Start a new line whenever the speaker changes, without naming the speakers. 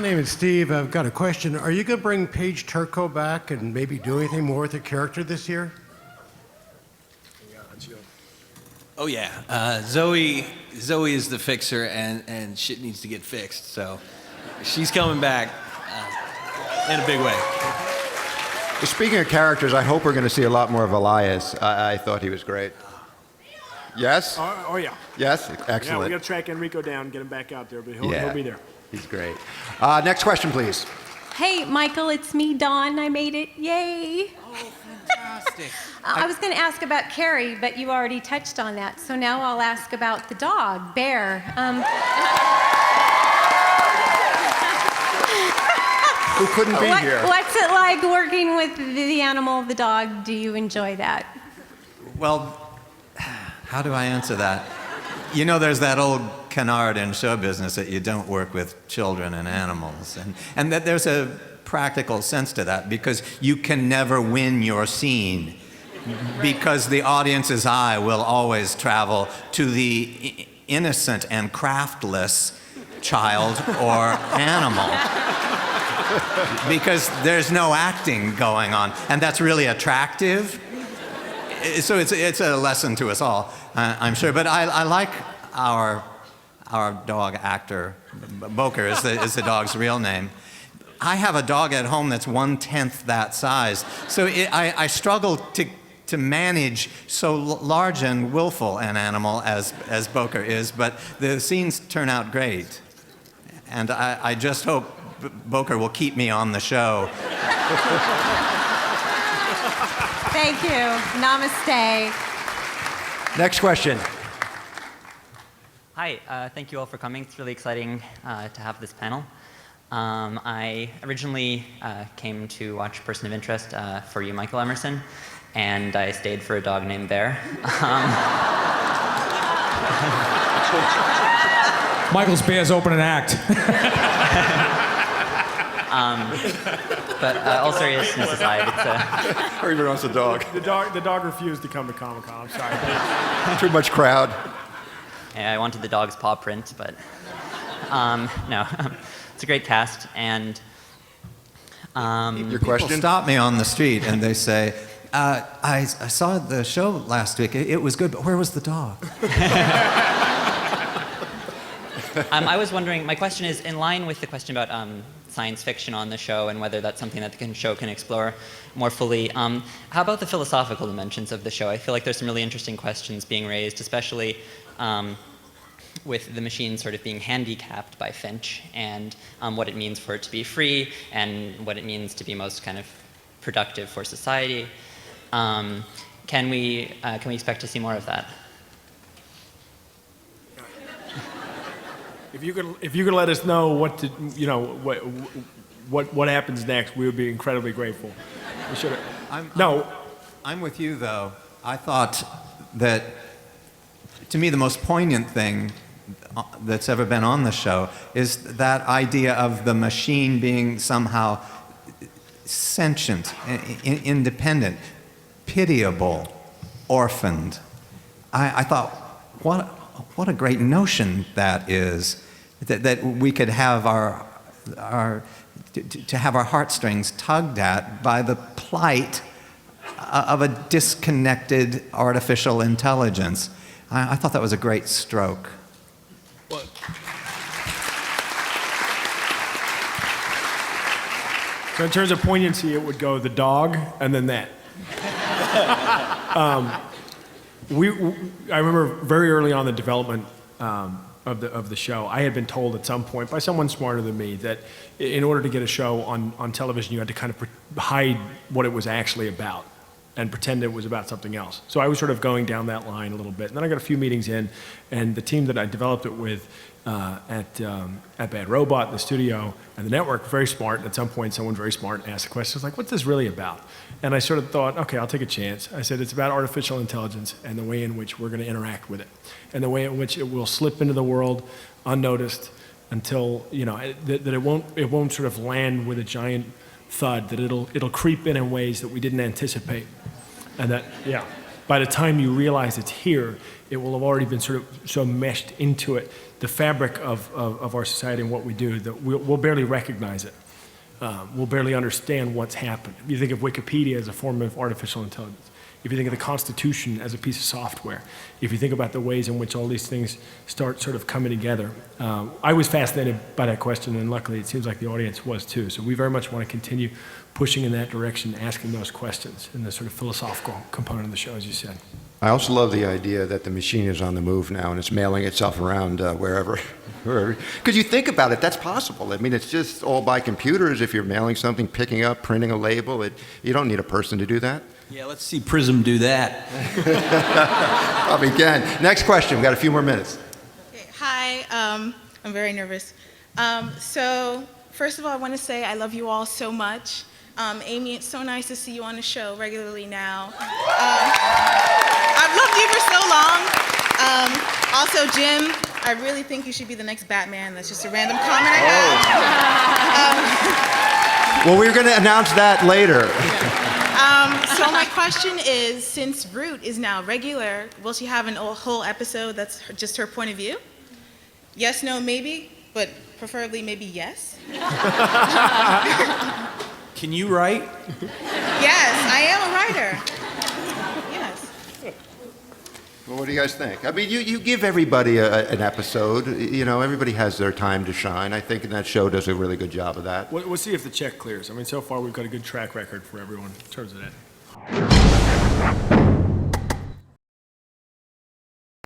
my name is Steve. I've got a question. Are you going to bring Paige Turco back and maybe do anything more with the character this year?
Oh yeah, Zoe is the fixer, and shit needs to get fixed. So she's coming back in a big way.
Well, speaking of characters, I hope we're going to see a lot more of Elias. I thought he was great. Yes?
Oh yeah.
Yes?
Yeah,
Excellent.
we got to track Enrico down, get him back out there, but he'll be there.
He's great. Next question, please.
Hey, Michael, it's me, Dawn. I made it. Yay.
Oh, fantastic.
I was going to ask about Carrie, but you already touched on that. So now I'll ask about the dog, Bear.
Who couldn't be here?
What's it like working with the animal, the dog? Do you enjoy that?
Well, how do I answer that? You know, there's that old canard in show business that you don't work with children and animals. And that there's a practical sense to that because you can never win your scene because the audience's eye will always travel to the innocent and craftless child or animal. Because there's no acting going on, and that's really attractive. So it's a lesson to us all, I'm sure. But I like our dog actor, Boker is the dog's real name. I have a dog at home that's 1/10 that size, so I struggle to manage so large and willful an animal as Boker is. But the scenes turn out great, and I just hope Boker will keep me on the show.
Thank you. Namaste.
Next question.
Hi, thank you all for coming. It's really exciting to have this panel. I originally came to watch Person of Interest for you, Michael Emerson, and I stayed for a dog named Bear.
Michael's Bear's opening act.
But all seriousness aside, it's
Or even owns the dog.
The dog refused to come to Comic-Con. I'm sorry.
Too much crowd.
yeah, I wanted the dog's paw print, but no, it's a great cast. And
Your
People
question?
stop me on the street and they say, I saw the show last week. It was good, but where was the dog?
I was wondering, my question is in line with the question about science fiction on the show and whether that's something that the show can explore more fully. How about the philosophical dimensions of the show? I feel like there's some really interesting questions being raised, especially with the machine sort of being handicapped by Finch and what it means for it to be free and what it means to be most kind of productive for society. Can we expect to see more of that?
If you could let us know what happens next, we would be incredibly grateful. We should.
I'm with you, though. I thought that, to me, the most poignant thing that's ever been on the show is that idea of the machine being somehow sentient, independent, pitiable, orphaned. I thought, what a great notion that is, that we could have to have our heartstrings tugged at by the plight of a disconnected artificial intelligence. I thought that was a great stroke.
So in terms of poignancy, it would go the dog and then that. I remember very early on the development of the show, I had been told at some point by someone smarter than me that in order to get a show on television, you had to kind of hide what it was actually about and pretend it was about something else. So I was sort of going down that line a little bit. And then I got a few meetings in, and the team that I developed it with at Bad Robot, the studio, and the network, very smart. And at some point, someone very smart asked a question, like, what's this really about? And I sort of thought, okay, I'll take a chance. I said, it's about artificial intelligence and the way in which we're going to interact with it, and the way in which it will slip into the world unnoticed until, that it won't sort of land with a giant thud, that it'll creep in ways that we didn't anticipate. And that, yeah. by the time you realize it's here, it will have already been sort of so meshed into it, the fabric of our society and what we do, that we'll barely recognize it. We'll barely understand what's happened. If you think of Wikipedia as a form of artificial intelligence, if you think of the Constitution as a piece of software, if you think about the ways in which all these things start sort of coming together, I was fascinated by that question, and luckily it seems like the audience was too. So we very much want to continue pushing in that direction, asking those questions, in the sort of philosophical component of the show, as you said.
I also love the idea that the machine is on the move now and it's mailing itself around wherever. Because you think about it, that's possible. I mean, it's just all by computers. If you're mailing something, picking up, printing a label, you don't need a person to do that.
Yeah, let's see Prism do that.
Probably can. Next question. We've got a few more minutes.
Okay, hi, I'm very nervous. So, first of all, I want to say I love you all so much. Amy, it's so nice to see you on the show regularly now. I've loved you for so long. Also, Jim, I really think you should be the next Batman. That's just a random comment I have.
Well, we're going to announce that later.
So my question is, since Root is now regular, will she have a whole episode that's just her point of view? Yes, no, maybe, but preferably maybe yes.
Can you write?
Yes, I am a writer. Yes.
Well, what do you guys think? I mean, you give everybody an episode. You know, everybody has their time to shine. I think that show does a really good job of that.
We'll see if the check clears. I mean, so far we've got a good track record for everyone in terms of that.